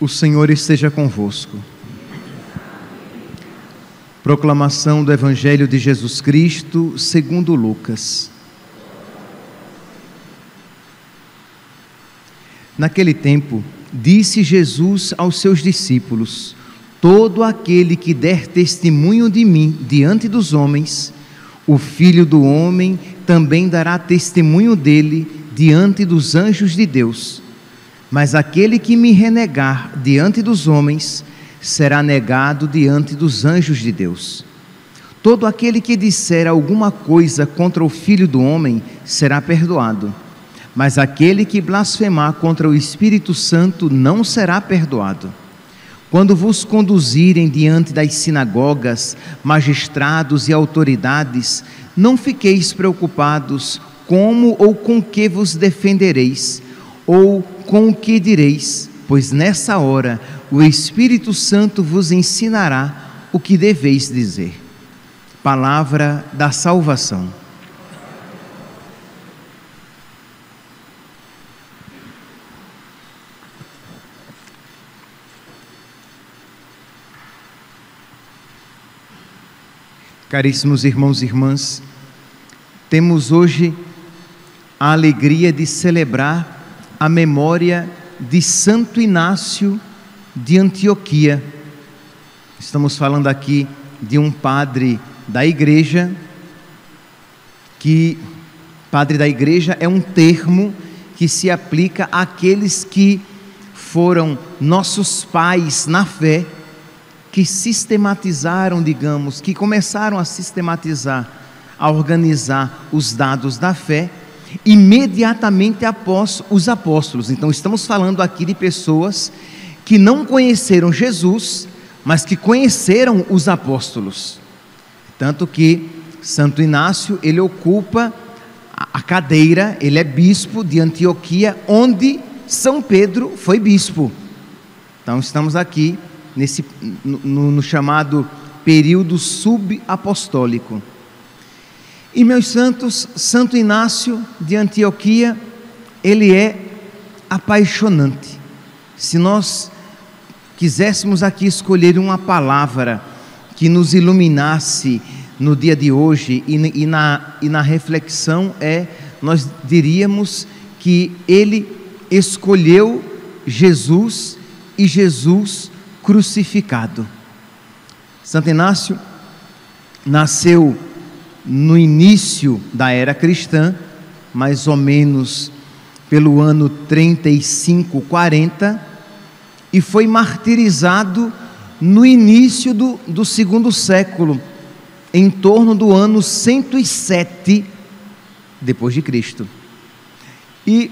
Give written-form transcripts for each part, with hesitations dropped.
O Senhor esteja convosco. Proclamação do Evangelho de Jesus Cristo, segundo Lucas. Naquele tempo, disse Jesus aos seus discípulos: todo aquele que der testemunho de mim diante dos homens, o Filho do Homem também dará testemunho dele diante dos anjos de Deus. Mas aquele que me renegar diante dos homens, será negado diante dos anjos de Deus. Todo aquele que disser alguma coisa contra o Filho do Homem, será perdoado. Mas aquele que blasfemar contra o Espírito Santo, não será perdoado. Quando vos conduzirem diante das sinagogas, magistrados e autoridades, não fiqueis preocupados como ou com que vos defendereis, ou com o que direis, pois nessa hora o Espírito Santo vos ensinará o que deveis dizer. Palavra da salvação. Caríssimos irmãos e irmãs, temos hoje a alegria de celebrar a memória de Santo Inácio de Antioquia. Estamos falando aqui de um padre da igreja, que padre da igreja é um termo que se aplica àqueles que foram nossos pais na fé, que sistematizaram, digamos, que começaram a sistematizar, a organizar os dados da fé, imediatamente após os apóstolos. Então estamos falando aqui de pessoas que não conheceram Jesus, mas que conheceram os apóstolos. Tanto que Santo Inácio, ele ocupa a cadeira, ele é bispo de Antioquia, onde São Pedro foi bispo. Então estamos aqui no chamado período subapostólico. E meus santos, Santo Inácio de Antioquia, ele é apaixonante. Se nós quiséssemos aqui escolher uma palavra que nos iluminasse no dia de hoje e na reflexão, nós diríamos que ele escolheu Jesus e Jesus crucificado. Santo Inácio nasceu no início da era cristã, mais ou menos pelo ano 35, 40, e foi martirizado no início do segundo século, em torno do ano 107 depois de Cristo. E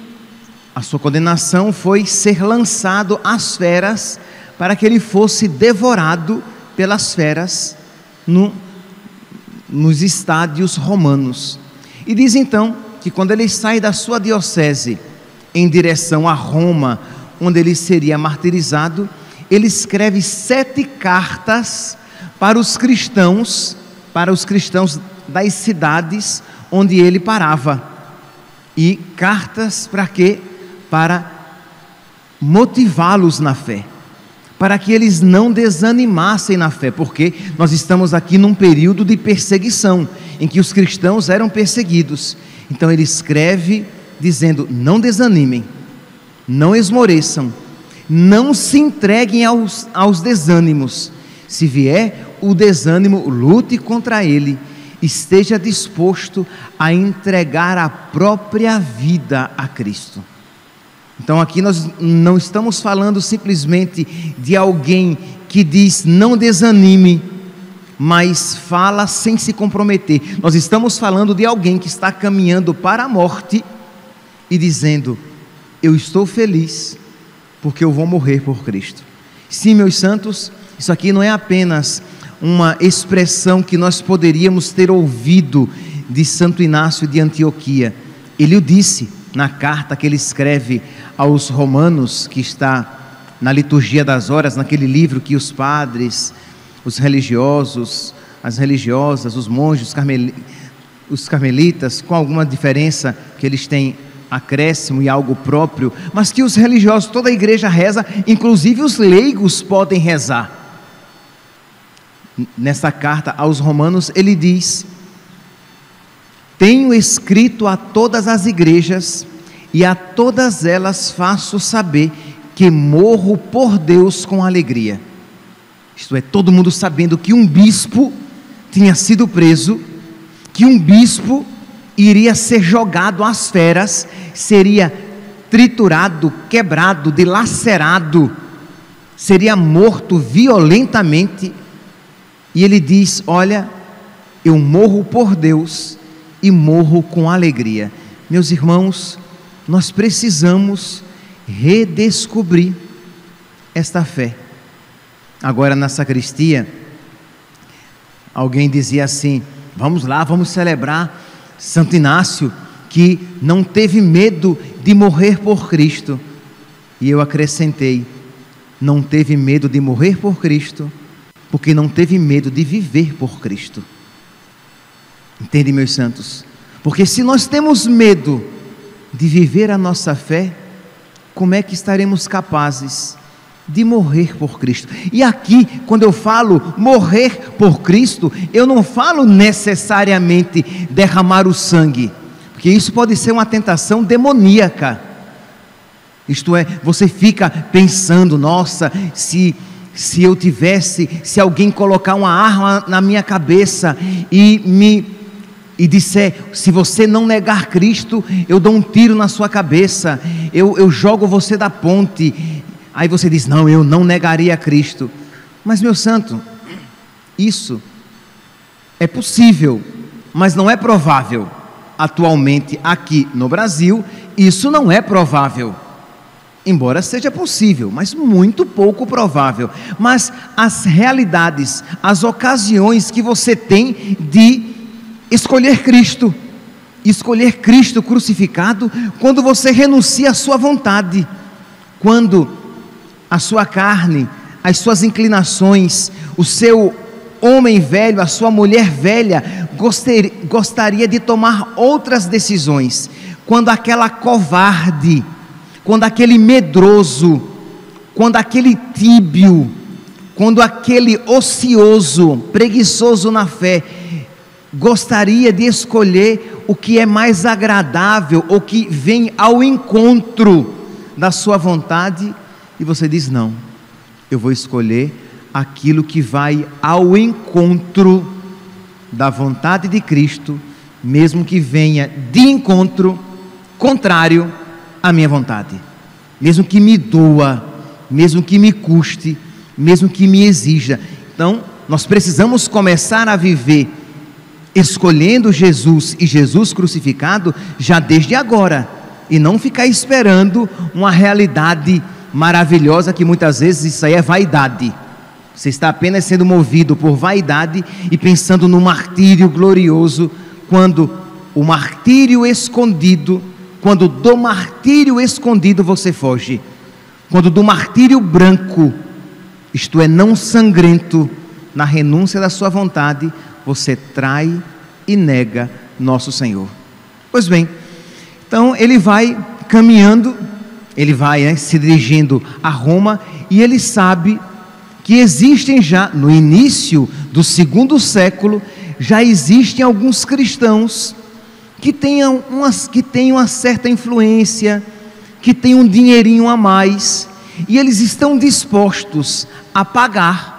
a sua condenação foi ser lançado às feras, para que ele fosse devorado pelas feras nos estádios romanos. E diz então que quando ele sai da sua diocese em direção a Roma, onde ele seria martirizado, ele escreve 7 cartas para os cristãos das cidades onde ele parava. E cartas para quê? Para motivá-los na fé, para que eles não desanimassem na fé, porque nós estamos aqui num período de perseguição, em que os cristãos eram perseguidos. Então ele escreve dizendo: não desanimem, não esmoreçam, não se entreguem aos desânimos. Se vier o desânimo, lute contra ele, esteja disposto a entregar a própria vida a Cristo. Então aqui nós não estamos falando simplesmente de alguém que diz não desanime, mas fala sem se comprometer. Nós estamos falando de alguém que está caminhando para a morte e dizendo: eu estou feliz porque eu vou morrer por Cristo. Sim, meus santos, isso aqui não é apenas uma expressão que nós poderíamos ter ouvido de Santo Inácio de Antioquia. Ele o disse na carta que ele escreve aos romanos, que está na liturgia das horas, naquele livro que os padres, os religiosos, as religiosas, os monges, os carmelitas, com alguma diferença que eles têm acréscimo e algo próprio, mas que os religiosos, toda a igreja reza, inclusive os leigos podem rezar. Nessa carta aos Romanos ele diz: tenho escrito a todas as igrejas, e a todas elas faço saber que morro por Deus com alegria. Isto é, todo mundo sabendo que um bispo tinha sido preso, que um bispo iria ser jogado às feras, seria triturado, quebrado, dilacerado, seria morto violentamente. E ele diz: olha, eu morro por Deus e morro com alegria. Meus irmãos, nós precisamos redescobrir esta fé. Agora na sacristia, alguém dizia assim: vamos lá, vamos celebrar Santo Inácio, que não teve medo de morrer por Cristo. E eu acrescentei: não teve medo de morrer por Cristo, porque não teve medo de viver por Cristo. Entende, meus santos? Porque se nós temos medo de viver a nossa fé, como é que estaremos capazes de morrer por Cristo? E aqui, quando eu falo morrer por Cristo, eu não falo necessariamente derramar o sangue, porque isso pode ser uma tentação demoníaca. Isto é, você fica pensando: nossa, se alguém colocar uma arma na minha cabeça e disser: se você não negar Cristo, eu dou um tiro na sua cabeça, eu jogo você da ponte. Aí você diz: não, eu não negaria Cristo. Mas, meu santo, isso é possível, mas não é provável. Atualmente, aqui no Brasil, isso não é provável. Embora seja possível, mas muito pouco provável. Mas as realidades, as ocasiões que você tem de escolher Cristo crucificado, quando você renuncia à sua vontade, quando a sua carne, as suas inclinações, o seu homem velho, a sua mulher velha, gostaria de tomar outras decisões, quando aquela covarde, quando aquele medroso, quando aquele tíbio, quando aquele ocioso, preguiçoso na fé, gostaria de escolher o que é mais agradável, ou que vem ao encontro da sua vontade, e você diz: não, eu vou escolher aquilo que vai ao encontro da vontade de Cristo, mesmo que venha de encontro contrário à minha vontade, mesmo que me doa, mesmo que me custe, mesmo que me exija. Então, nós precisamos começar a viver escolhendo Jesus e Jesus crucificado já desde agora, e não ficar esperando uma realidade maravilhosa, que muitas vezes isso aí é vaidade. Você está apenas sendo movido por vaidade e pensando no martírio glorioso, quando o martírio escondido, quando do martírio escondido você foge, quando do martírio branco, isto é, não sangrento, na renúncia da sua vontade, você trai e nega nosso Senhor. Pois bem, então ele vai caminhando, ele vai se dirigindo a Roma, e ele sabe que existem já, no início do segundo século, já existem alguns cristãos que tenham uma certa influência, que têm um dinheirinho a mais, e eles estão dispostos a pagar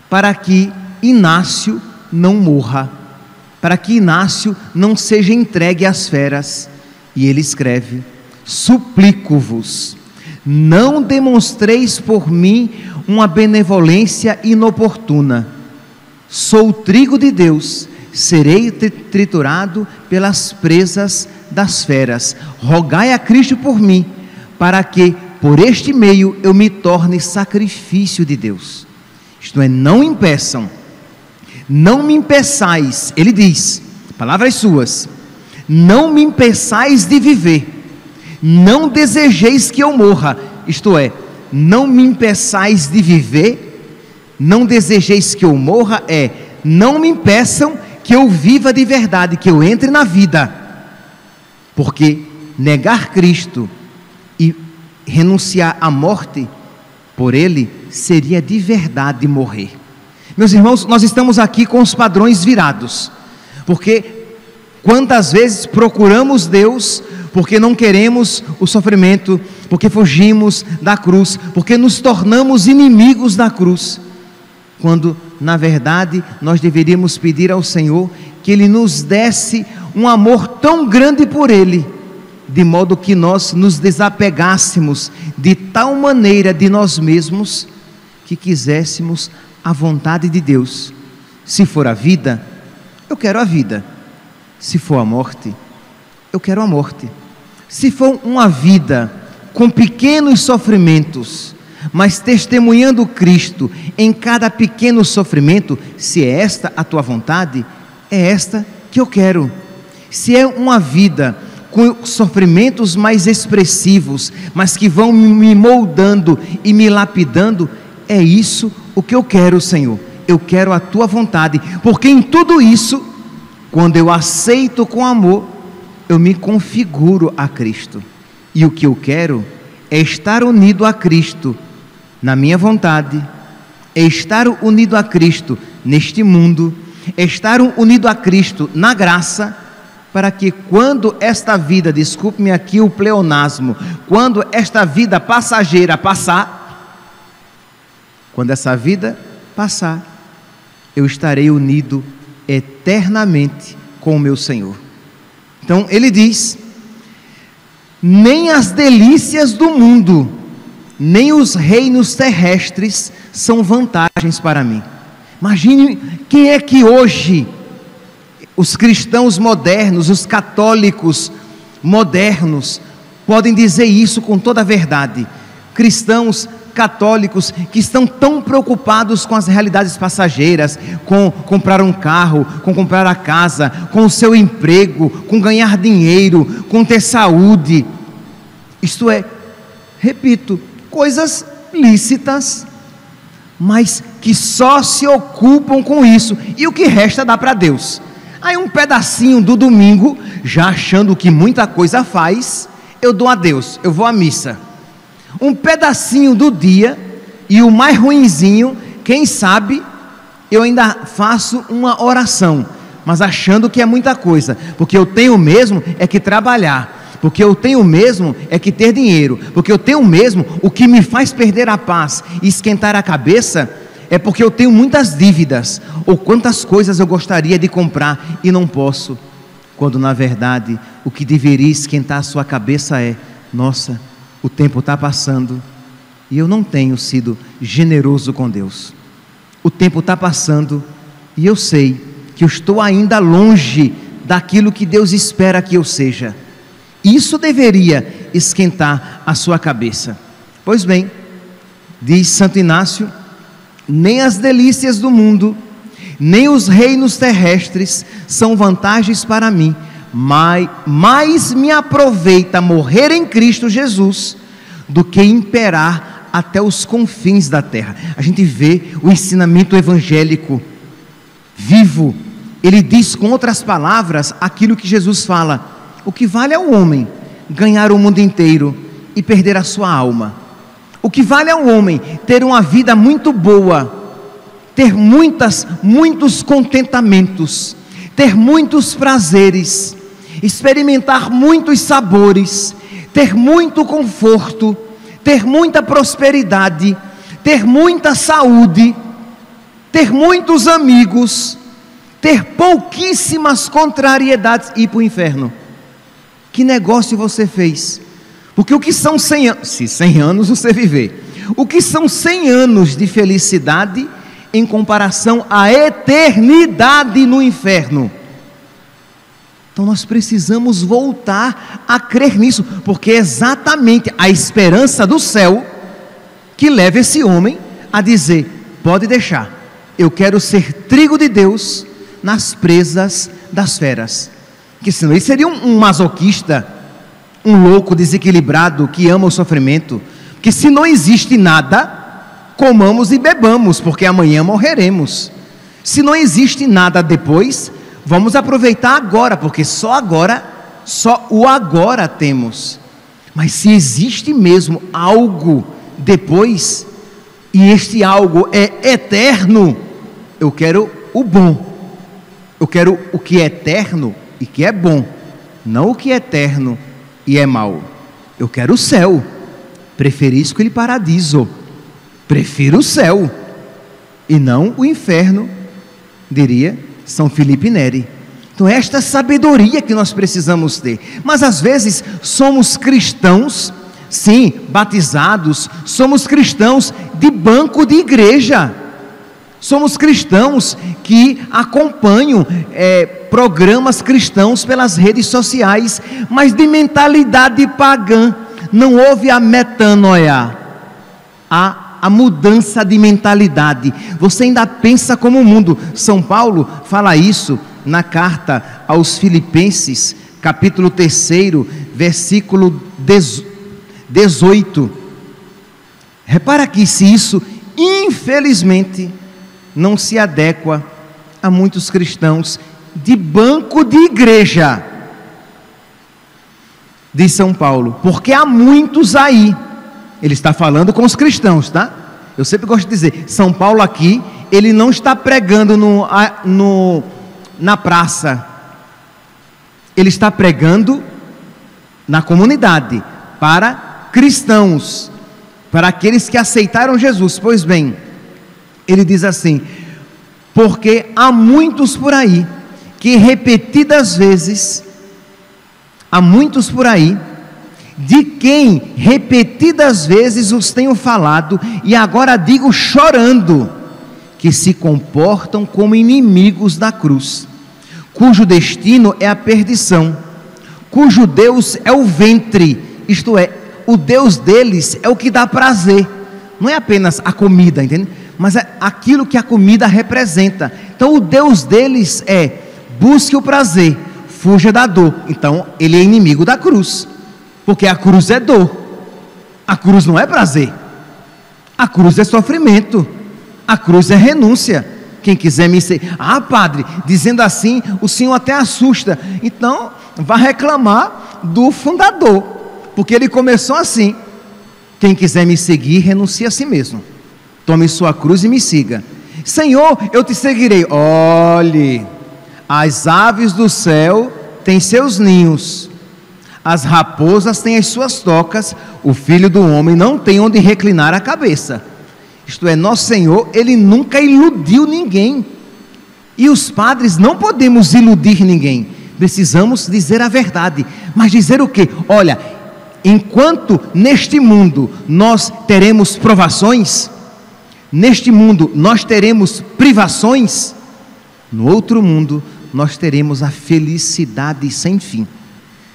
para que Inácio não morra, para que Inácio não seja entregue às feras. E ele escreve: suplico-vos, não demonstreis por mim uma benevolência inoportuna. Sou o trigo de Deus, serei triturado pelas presas das feras. Rogai a Cristo por mim, para que por este meio eu me torne sacrifício de Deus. Isto é, não impeçam, não me impeçais, ele diz, palavras suas, não me impeçais de viver, não desejeis que eu morra. Isto é, não me impeçais de viver, não desejeis que eu morra, não me impeçam que eu viva de verdade, que eu entre na vida, porque negar Cristo e renunciar à morte por Ele, seria de verdade morrer. Meus irmãos, nós estamos aqui com os padrões virados, porque quantas vezes procuramos Deus porque não queremos o sofrimento, porque fugimos da cruz, porque nos tornamos inimigos da cruz, quando na verdade nós deveríamos pedir ao Senhor que Ele nos desse um amor tão grande por Ele, de modo que nós nos desapegássemos de tal maneira de nós mesmos, que quiséssemos a vontade de Deus. Se for a vida, eu quero a vida. Se for a morte, eu quero a morte. Se for uma vida com pequenos sofrimentos, mas testemunhando Cristo em cada pequeno sofrimento, se é esta a tua vontade, é esta que eu quero. Se é uma vida com sofrimentos mais expressivos, mas que vão me moldando e me lapidando, é isso o que eu quero, Senhor. Eu quero a tua vontade, porque em tudo isso, quando eu aceito com amor, eu me configuro a Cristo. E o que eu quero é estar unido a Cristo na minha vontade, é estar unido a Cristo neste mundo, é estar unido a Cristo na graça, para que quando esta vida, desculpe-me aqui o pleonasmo, quando esta vida passageira passar, quando essa vida passar, eu estarei unido eternamente com o meu Senhor. Então ele diz: nem as delícias do mundo, nem os reinos terrestres são vantagens para mim. Imagine quem é que hoje os cristãos modernos, os católicos modernos, podem dizer isso com toda a verdade. Cristãos católicos que estão tão preocupados com as realidades passageiras, com comprar um carro, com comprar a casa, com o seu emprego, com ganhar dinheiro, com ter saúde. Isto é, repito, coisas lícitas, mas que só se ocupam com isso, e o que resta dá para Deus. Aí um pedacinho do domingo, já achando que muita coisa faz, eu dou a Deus, eu vou à missa. Um pedacinho do dia, e o mais ruinzinho, quem sabe, eu ainda faço uma oração, mas achando que é muita coisa, porque eu tenho mesmo é que trabalhar, porque eu tenho mesmo é que ter dinheiro, porque eu tenho mesmo o que me faz perder a paz e esquentar a cabeça, é porque eu tenho muitas dívidas, ou quantas coisas eu gostaria de comprar e não posso, quando na verdade o que deveria esquentar a sua cabeça é: nossa, o tempo está passando e eu não tenho sido generoso com Deus. O tempo está passando e eu sei que eu estou ainda longe daquilo que Deus espera que eu seja. Isso deveria esquentar a sua cabeça. Pois bem, diz Santo Inácio: nem as delícias do mundo, nem os reinos terrestres são vantagens para mim, mais me aproveita morrer em Cristo Jesus do que imperar até os confins da terra. A gente vê o ensinamento evangélico vivo. Ele diz com outras palavras aquilo que Jesus fala: o que vale ao homem ganhar o mundo inteiro e perder a sua alma? O que vale ao homem ter uma vida muito boa, ter muitos contentamentos, ter muitos prazeres, experimentar muitos sabores, ter muito conforto, ter muita prosperidade, ter muita saúde, ter muitos amigos, ter pouquíssimas contrariedades e ir para o inferno? Que negócio você fez? Porque o que são 100 anos, se 100 anos você viver, o que são 100 anos de felicidade em comparação à eternidade no inferno? Então nós precisamos voltar a crer nisso, porque é exatamente a esperança do céu que leva esse homem a dizer: pode deixar, eu quero ser trigo de Deus nas presas das feras. Porque senão ele seria um masoquista, um louco desequilibrado que ama o sofrimento. Porque se não existe nada, comamos e bebamos, porque amanhã morreremos. Se não existe nada depois, vamos aproveitar agora, porque só agora só o agora temos. Mas se existe mesmo algo depois, e este algo é eterno, eu quero o bom. Eu quero o que é eterno e que é bom, não o que é eterno e é mau. Eu quero o céu, preferisco il paradiso, prefiro o céu e não o inferno, diria São Felipe Neri. Então esta sabedoria que nós precisamos ter. Mas às vezes somos cristãos, sim, batizados, somos cristãos de banco de igreja, somos cristãos que acompanham programas cristãos pelas redes sociais, mas de mentalidade pagã. Não houve a metanoia, a mudança de mentalidade. Você ainda pensa como o mundo. São Paulo fala isso na carta aos Filipenses, capítulo 3, versículo 18. Repara aqui se isso, infelizmente, não se adequa a muitos cristãos de banco de igreja. Diz São Paulo, porque há muitos aí. Ele está falando com os cristãos, tá? Eu sempre gosto de dizer, São Paulo aqui, ele não está pregando na praça, ele está pregando na comunidade, para cristãos, para aqueles que aceitaram Jesus. Pois bem, ele diz assim, porque há muitos por aí, que repetidas vezes, há muitos por aí, de quem repetidas vezes os tenho falado, e agora digo chorando, que se comportam como inimigos da cruz, cujo destino é a perdição, cujo Deus é o ventre, isto é, o Deus deles é o que dá prazer, não é apenas a comida, entende? Mas é aquilo que a comida representa. Então o Deus deles é, busque o prazer, fuja da dor. Então ele é inimigo da cruz, porque a cruz é dor, a cruz não é prazer, a cruz é sofrimento, a cruz é renúncia. Quem quiser me seguir, padre, dizendo assim, o senhor até assusta. Então, vá reclamar do fundador, porque ele começou assim: quem quiser me seguir, renuncie a si mesmo, tome sua cruz e me siga. Senhor, eu te seguirei. Olhe, as aves do céu têm seus ninhos, as raposas têm as suas tocas, o filho do homem não tem onde reclinar a cabeça. Isto é, nosso Senhor, ele nunca iludiu ninguém, e os padres não podemos iludir ninguém, precisamos dizer a verdade. Mas dizer o quê? Olha, enquanto neste mundo nós teremos provações, neste mundo nós teremos privações, no outro mundo nós teremos a felicidade sem fim.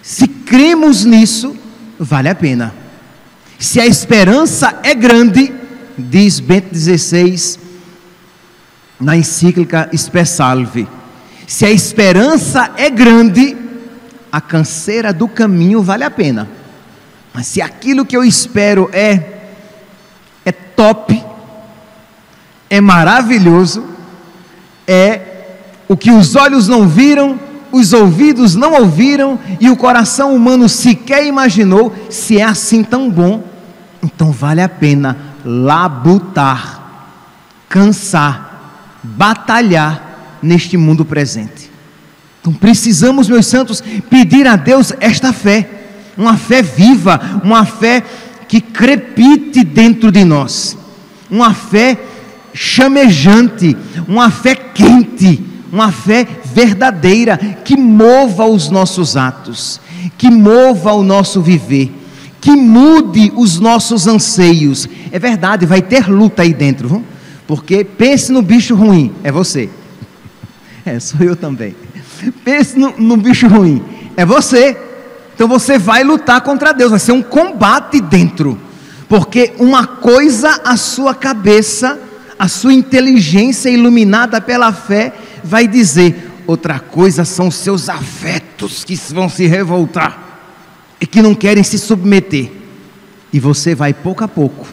Se cremos nisso, vale a pena. Se a esperança é grande, diz Bento XVI na encíclica Spe Salvi, se a esperança é grande, a canseira do caminho vale a pena. Mas se aquilo que eu espero é top, é maravilhoso, é o que os olhos não viram, os ouvidos não ouviram e o coração humano sequer imaginou, se é assim tão bom, então vale a pena labutar, cansar, batalhar neste mundo presente. Então precisamos, meus santos, pedir a Deus esta fé, uma fé viva, uma fé que crepite dentro de nós, uma fé chamejante, uma fé quente, uma fé verdadeira, que mova os nossos atos, que mova o nosso viver, que mude os nossos anseios. É verdade, vai ter luta aí dentro, viu? Porque pense no bicho ruim, é você, sou eu também. Pense no bicho ruim, é você. Então você vai lutar contra Deus, vai ser um combate dentro, porque uma coisa a sua cabeça, a sua inteligência iluminada pela fé vai dizer, outra coisa são os seus afetos que vão se revoltar e que não querem se submeter, e você vai pouco a pouco,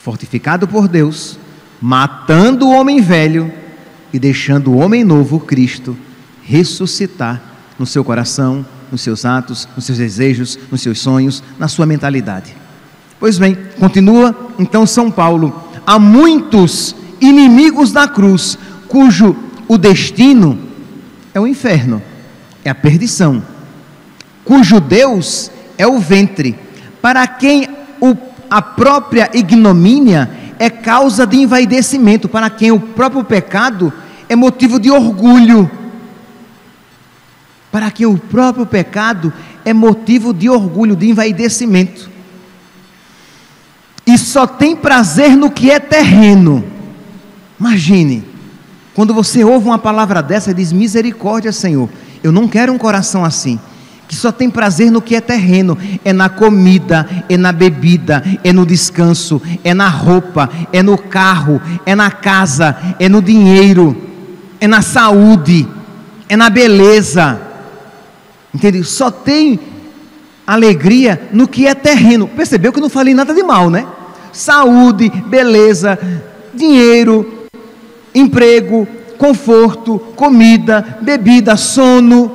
fortificado por Deus, matando o homem velho e deixando o homem novo, Cristo, ressuscitar no seu coração, nos seus atos, nos seus desejos, nos seus sonhos, na sua mentalidade. Pois bem, continua então São Paulo: há muitos inimigos da cruz, cujo o destino é o inferno, é a perdição, cujo Deus é o ventre, para quem a própria ignomínia é causa de envaidecimento, para quem o próprio pecado é motivo de orgulho, para quem o próprio pecado é motivo de orgulho, de envaidecimento, e só tem prazer no que é terreno. Imagine, quando você ouve uma palavra dessa e diz: misericórdia, Senhor, eu não quero um coração assim, que só tem prazer no que é terreno, é na comida, é na bebida, é no descanso, é na roupa, é no carro, é na casa, é no dinheiro, é na saúde, é na beleza, entende? Só tem alegria no que é terreno. Percebeu que eu não falei nada de mal, né? Saúde, beleza, dinheiro, emprego, conforto, comida, bebida, sono,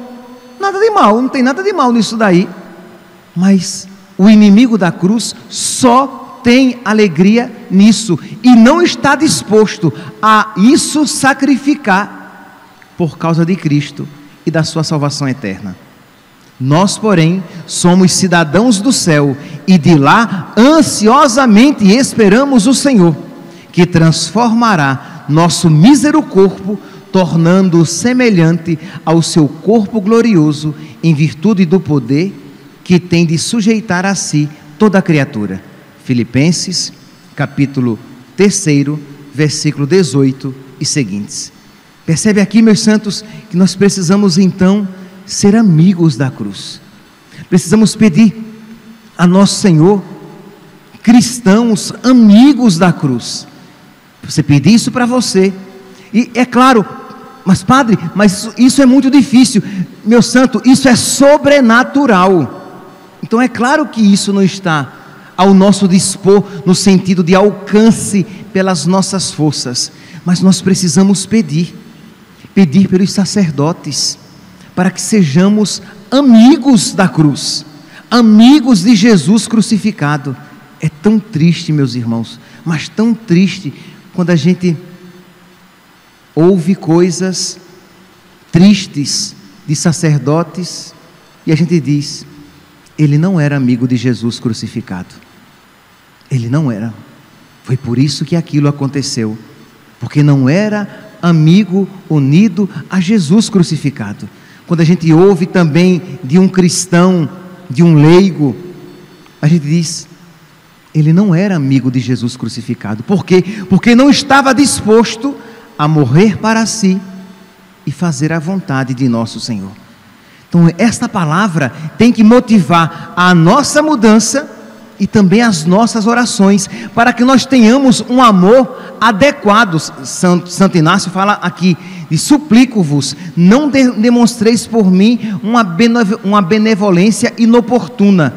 nada de mal, não tem nada de mal nisso daí. Mas o inimigo da cruz só tem alegria nisso, e não está disposto a isso sacrificar por causa de Cristo e da sua salvação eterna. Nós, porém, somos cidadãos do céu, e de lá ansiosamente esperamos o Senhor, que transformará nosso mísero corpo, tornando-o semelhante ao seu corpo glorioso, em virtude do poder que tem de sujeitar a si toda a criatura. Filipenses, capítulo 3, versículo 18 e seguintes. Percebe aqui, meus santos, que nós precisamos então ser amigos da cruz. Precisamos pedir a nosso Senhor, cristãos, amigos da cruz. Você pedir isso para você. E é claro, mas padre, mas isso é muito difícil. Meu santo, isso é sobrenatural. Então é claro que isso não está ao nosso dispor, no sentido de alcance pelas nossas forças. Mas nós precisamos pedir pelos sacerdotes, para que sejamos amigos da cruz, amigos de Jesus crucificado. É tão triste, meus irmãos, mas tão triste, quando a gente ouve coisas tristes de sacerdotes, e a gente diz: ele não era amigo de Jesus crucificado, ele não era, foi por isso que aquilo aconteceu, porque não era amigo unido a Jesus crucificado. Quando a gente ouve também de um cristão, de um leigo, a gente diz: ele não era amigo de Jesus crucificado. Por quê? Porque não estava disposto a morrer para si e fazer a vontade de nosso Senhor. Então esta palavra tem que motivar a nossa mudança e também as nossas orações, para que nós tenhamos um amor adequado. Santo Inácio fala aqui: e suplico-vos, não demonstreis por mim uma benevolência inoportuna,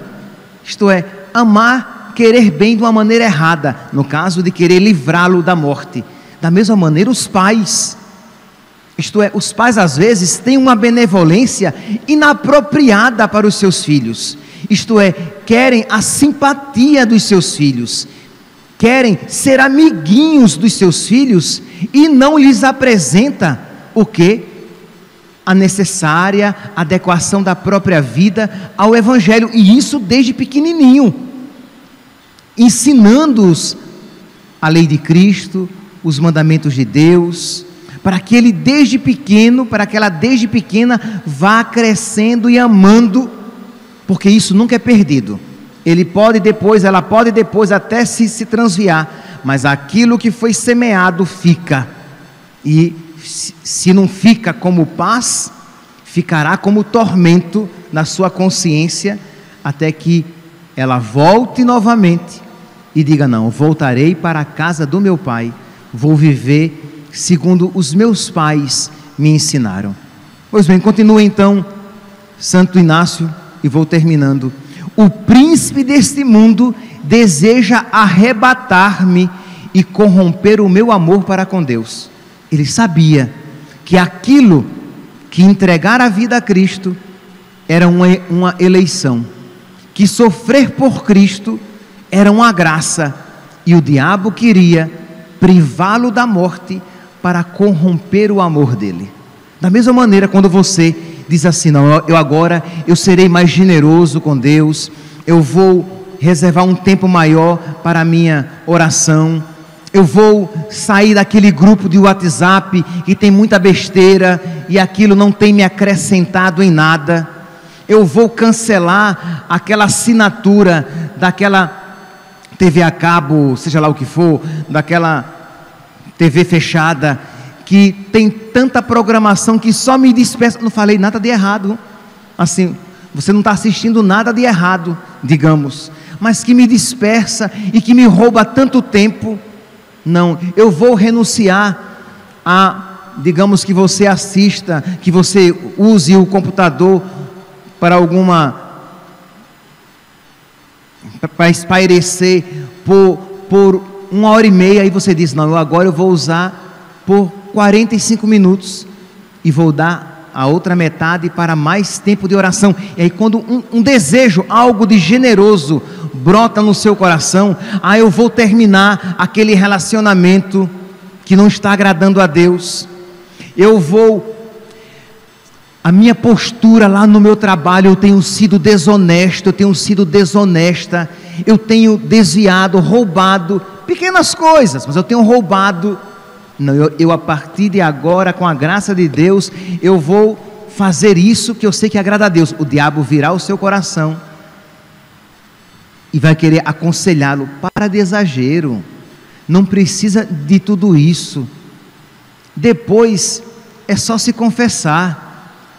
isto é, amar, querer bem de uma maneira errada, no caso de querer livrá-lo da morte. Da mesma maneira os pais, isto é, os pais às vezes têm uma benevolência inapropriada para os seus filhos, isto é, querem a simpatia dos seus filhos, querem ser amiguinhos dos seus filhos, e não lhes apresenta o quê? A necessária adequação da própria vida ao Evangelho, e isso desde pequenininho, ensinando-os a lei de Cristo, os mandamentos de Deus, para que ele desde pequeno, para que ela desde pequena vá crescendo e amando, porque isso nunca é perdido. Ela pode depois até se transviar, mas aquilo que foi semeado fica, e se não fica como paz, ficará como tormento na sua consciência, até que ela volte novamente e diga: não, voltarei para a casa do meu pai, vou viver segundo os meus pais me ensinaram. Pois bem, continua então Santo Inácio, e vou terminando: o príncipe deste mundo deseja arrebatar-me e corromper o meu amor para com Deus. Ele sabia que aquilo que entregar a vida a Cristo era uma eleição, que sofrer por Cristo era uma graça, e o diabo queria privá-lo da morte para corromper o amor dele. Da mesma maneira, quando você diz assim: não, eu serei mais generoso com Deus, eu vou reservar um tempo maior para a minha oração, eu vou sair daquele grupo de WhatsApp que tem muita besteira e aquilo não tem me acrescentado em nada, eu vou cancelar aquela assinatura daquela TV a cabo, seja lá o que for, daquela TV fechada, que tem tanta programação que só me dispersa. Não falei nada de errado, assim, você não está assistindo nada de errado, digamos, mas que me dispersa e que me rouba tanto tempo. Não, eu vou renunciar a, digamos, que você assista, que você use o computador para para espairecer por 1h30, e você diz: não, agora eu vou usar por 45 minutos e vou dar a outra metade para mais tempo de oração. E aí, quando um desejo, algo de generoso brota no seu coração, eu vou terminar aquele relacionamento que não está agradando a Deus, a minha postura lá no meu trabalho, eu tenho sido desonesto, eu tenho sido desonesta, eu tenho desviado, roubado, pequenas coisas, mas eu tenho roubado. Não, eu a partir de agora, com a graça de Deus, eu vou fazer isso que eu sei que agrada a Deus. O diabo virá o seu coração e vai querer aconselhá-lo: para de exagero, não precisa de tudo isso, depois é só se confessar.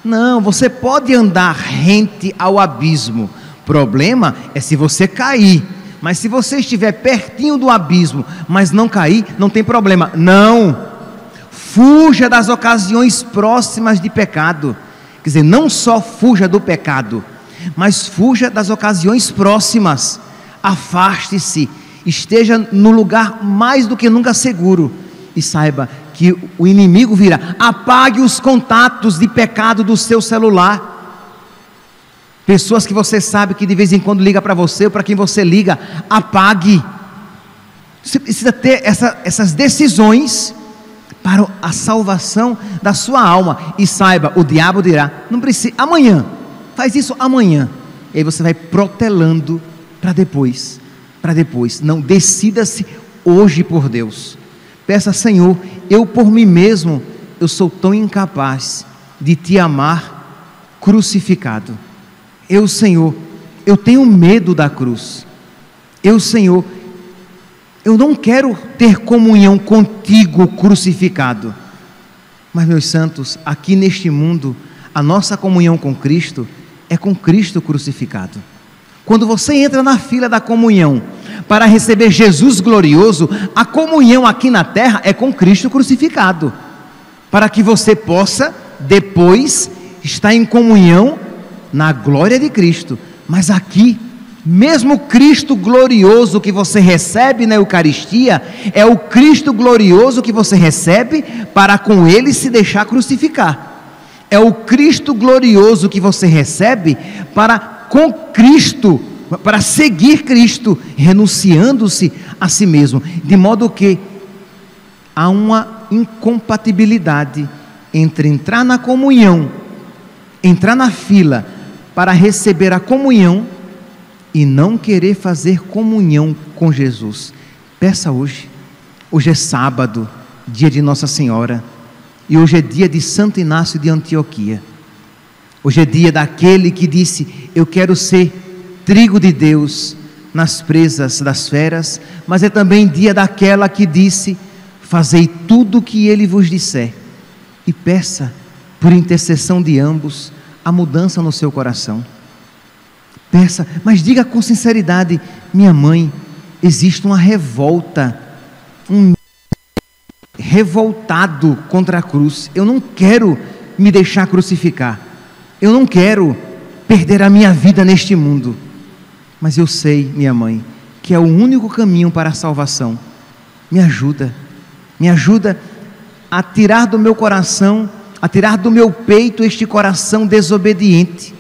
Não, você pode andar rente ao abismo, problema é se você cair, mas se você estiver pertinho do abismo, mas não cair, não tem problema. Não, fuja das ocasiões próximas de pecado, quer dizer, não só fuja do pecado, mas fuja das ocasiões próximas, afaste-se, esteja no lugar mais do que nunca seguro, e saiba que o inimigo virá. Apague os contatos de pecado do seu celular, pessoas que você sabe que de vez em quando liga para você, ou para quem você liga, apague. Você precisa ter essas decisões para a salvação da sua alma, e saiba, o diabo dirá: não precisa, amanhã, faz isso amanhã, e aí você vai protelando para depois, não, decida-se hoje por Deus. Peça: Senhor, eu por mim mesmo, eu sou tão incapaz de te amar crucificado. Senhor, eu tenho medo da cruz. Senhor, eu não quero ter comunhão contigo crucificado. Mas, meus santos, aqui neste mundo, a nossa comunhão com Cristo é com Cristo crucificado. Quando você entra na fila da comunhão para receber Jesus glorioso, a comunhão aqui na terra é com Cristo crucificado, para que você possa depois estar em comunhão na glória de Cristo. Mas aqui, mesmo Cristo glorioso que você recebe na Eucaristia, é o Cristo glorioso que você recebe para com Ele se deixar crucificar. É o Cristo glorioso que você recebe com Cristo, para seguir Cristo, renunciando-se a si mesmo, de modo que há uma incompatibilidade entre entrar na comunhão, entrar na fila para receber a comunhão e não querer fazer comunhão com Jesus. Peça hoje é sábado, dia de Nossa Senhora, e hoje é dia de Santo Inácio de Antioquia. Hoje é dia daquele que disse: eu quero ser trigo de Deus nas presas das feras, mas é também dia daquela que disse: fazei tudo o que Ele vos disser. E peça, por intercessão de ambos, a mudança no seu coração. Peça, mas diga com sinceridade: minha mãe, existe uma revolta, revoltado contra a cruz. Eu não quero me deixar crucificar, eu não quero perder a minha vida neste mundo, mas eu sei, minha mãe, que é o único caminho para a salvação. Me ajuda a tirar do meu coração, a tirar do meu peito este coração desobediente,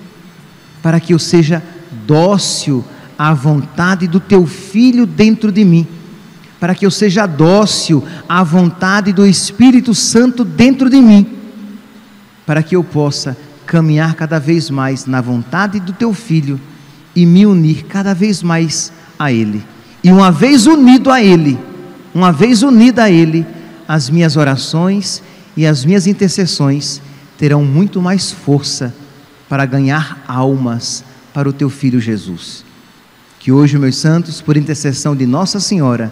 para que eu seja dócil à vontade do Teu Filho dentro de mim, para que eu seja dócil à vontade do Espírito Santo dentro de mim, para que eu possa caminhar cada vez mais na vontade do Teu Filho e me unir cada vez mais a Ele. E uma vez unido a Ele, uma vez unida a Ele, as minhas orações e as minhas intercessões terão muito mais força para ganhar almas para o Teu Filho Jesus. Que hoje, meus santos, por intercessão de Nossa Senhora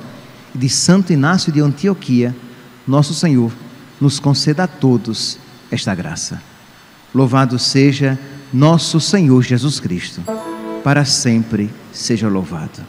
e de Santo Inácio de Antioquia, nosso Senhor nos conceda a todos esta graça. Louvado seja nosso Senhor Jesus Cristo, para sempre seja louvado.